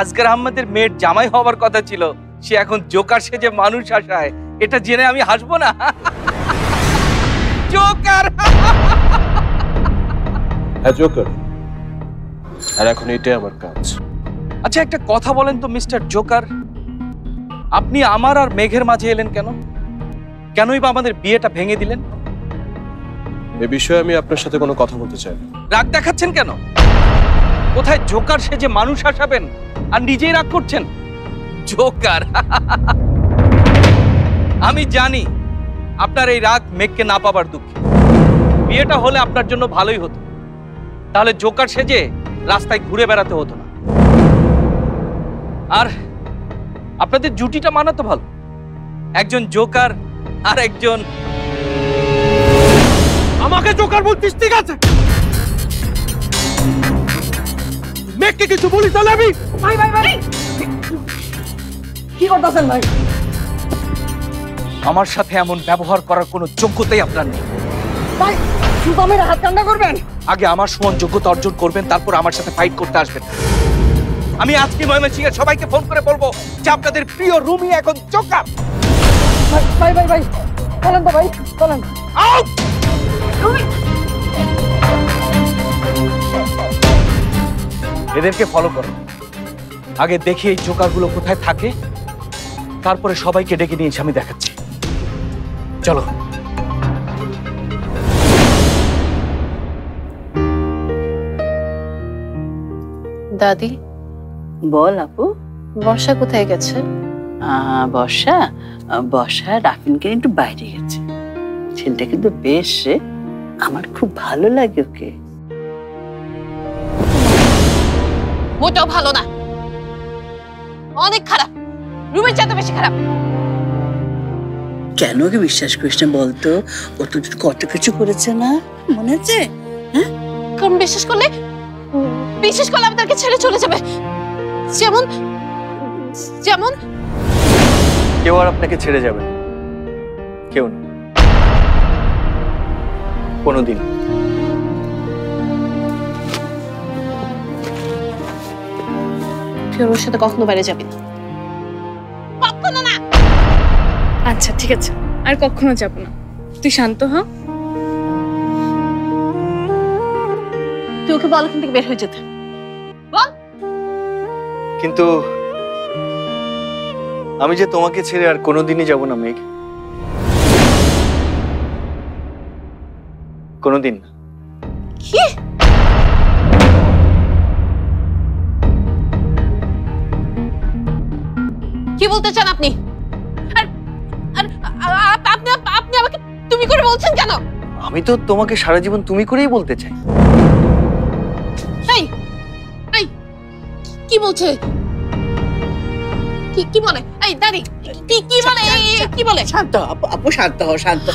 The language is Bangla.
আসগার আহমেদের মেয়ের জামাই হওয়ার কথা ছিল, সে এখন জোকার সেজে মানুষ হাসায়, এটা জেনে আমি হাসবো না? জোকার। হ্যাঁ জোকার, আর এখন এটাই আমার কাজ। আচ্ছা একটা কথা বলেন তো মিস্টার জোকার, আপনি আমার আর মেঘের মাঝে এলেন কেন? কেনই বা আমাদের বিয়েটা ভেঙে দিলেন? এ বিষয়ে আমি আপনার সাথে কোনো কথা বলতে চাই না। রাগ দেখাচ্ছেন কেন? কোথায় জোকার সেজে মানুষ হাসাবেন আর নিজেই রাগ করছেন? জোকার। আমি জানি আপনার এই রাগ মেঘকে না পাবার দুঃখে। বিয়েটা হলে আপনার জন্য ভালোই হতো, তাহলে জোকার সেজে রাস্তায় ঘুরে বেড়াতে হতো না। আর আপনাদের জুটিটা মানাতো ভালো, একজন জোকার আর একজন। আমাকে জোকার বলতিস ঠিক আছে, মেঘকে কিছু বলিস তাহলে আমি। ভাই ভাই ভাই কি করতেছেন ভাই? আমার সাথে এমন ব্যবহার করার কোনো যোগ্যতাই আপনার নেই। ভাই শুধু আমার হাত কান্না করবেন? আগে আমার সমান যোগ্যতা অর্জন করবেন, তারপর আমার সাথে ফাইট করতে আসবেন। আমি আজকে ময়মনসিংহের সবাইকে ফোন করে বলবো যে আপনাদের প্রিয় রুমি এখন জোকার। ভাই ভাই ভাই চলেন তো ভাই, চলেন। আউট! এদেরকে ফলো করো, আগে দেখি এই জোকারগুলো কোথায় থাকে, তারপরে সবাইকে ডেকে নিয়ে এসে আমি দেখাচ্ছি। চলো। দাদি বল আপু। বর্ষা কোথায় গেছে? বর্ষা বর্ষা রাফিনকে একটু বাইরে গেছে। ছেলেটা কিন্তু বেশ রে, আমার খুব ভালো লাগে ওকে। মোটেও ভালো না, অনেক খারাপ, রুমের চাইতে বেশি খারাপ। কেন ওকে বিশ্বাস করিস না বলতো? ও তো কত কিছু করেছে না, মনে আছে? হ্যাঁ, কারণ বিশ্বাস করলে আমি তাকে ছেড়ে চলে যাবে। যেমন যেমন কেউ আর আপনাকে ছেড়ে যাবে না, কেউ না, কোনোদিন। তুই ওর সাথে কখনো বাইরে যাবি না, কখনো না। আচ্ছা ঠিক আছে, আর কখনো যাব না। তুই শান্ত হ। তুই ওকে বল এখান থেকে বের হয়ে যেতে, বল। কিন্তু আমি যে তোমাকে ছেড়ে আর কোনোদিনই যাব না মেঘ, কোনোদিন না। কি? কি বলতে চান আপনি? আর আপনি আপনি আমাকে তুমি করে বলছেন কেন? আমি তো তোমাকে সারা জীবন তুমি করেই বলতে চাই। এই এই কি বলছে? কি বলে? এই দাদি কি বলে? কি বলে? শান্ত আপু, আপু শান্ত হও, শান্ত।